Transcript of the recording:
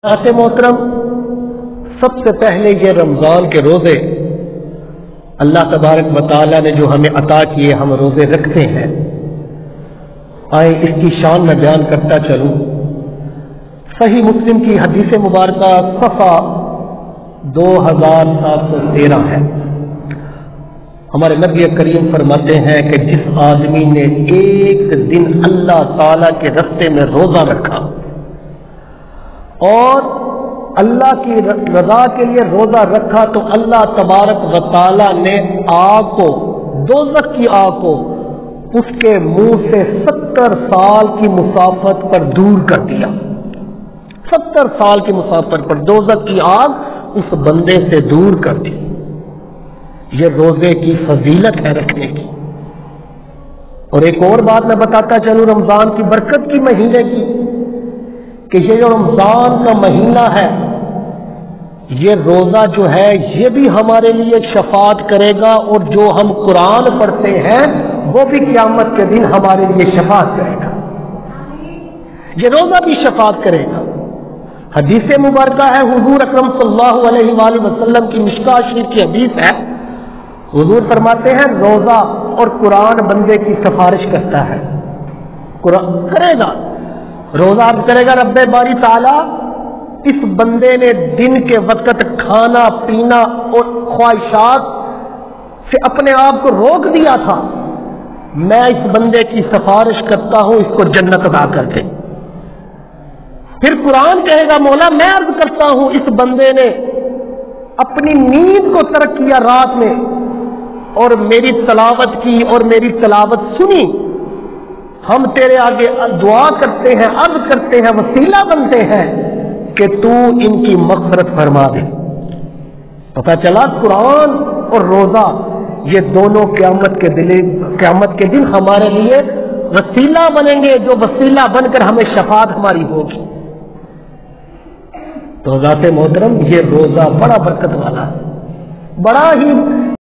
आते मोहतरम, सबसे पहले ये रमजान के रोजे अल्लाह तबारक व तआला ने जो हमें अता किए, हम रोजे रखते हैं। आए इसकी शान में बयान करता चलूं। सही मुस्लिम की हदीस मुबारक सफ़ा 2713 है। हमारे नबी करीम फरमाते हैं कि जिस आदमी ने एक दिन अल्लाह ताला के रास्ते में रोजा रखा और अल्लाह की रजा के लिए रोजा रखा, तो अल्लाह तबारक व तआला ने आग को, दोज़ख की आग को उसके मुंह से 70 साल की मुसाफत पर दूर कर दिया। 70 साल की मुसाफत पर दोज़ख की आग उस बंदे से दूर कर दी। ये रोजे की फजीलत है रखने की। और एक और बात मैं बताता चलूं रमजान की बरकत की महीने की, कि ये जो रमजान का महीना है, ये रोजा जो है ये भी हमारे लिए शफात करेगा, और जो हम कुरान पढ़ते हैं वो भी क़यामत के दिन हमारे लिए शफात करेगा। ये रोजा भी शफात करेगा। हदीस मुबारक है, हुजूर अकरम सल्लल्लाहु अलैहि वसल्लम की मिशकात शरीफ की हदीस है। हुजूर फरमाते हैं रोजा और कुरान बंदे की सिफारिश करता है। कुरान करेगा, रोजा अर्ज करेगा, रब्बे बारी ताला, इस बंदे ने दिन के वक्त खाना पीना और ख्वाहिशात से अपने आप को रोक दिया था, मैं इस बंदे की सिफारिश करता हूं इसको जन्नत अता कर दे। फिर कुरान कहेगा, मौला मैं अर्ज करता हूं इस बंदे ने अपनी नींद को तर्क किया रात में और मेरी तलावत की और मेरी तलावत सुनी, हम तेरे आगे दुआ करते हैं, अर्ज करते हैं, वसीला बनते हैं कि तू इनकी मग़फ़िरत फरमा दे। पता चला कुरान और रोजा ये दोनों क़यामत के दिन हमारे लिए वसीला बनेंगे, जो वसीला बनकर हमें शफात हमारी होगी। तो ज़ाते मोहतरम, ये रोजा बड़ा बरकत वाला है, बड़ा ही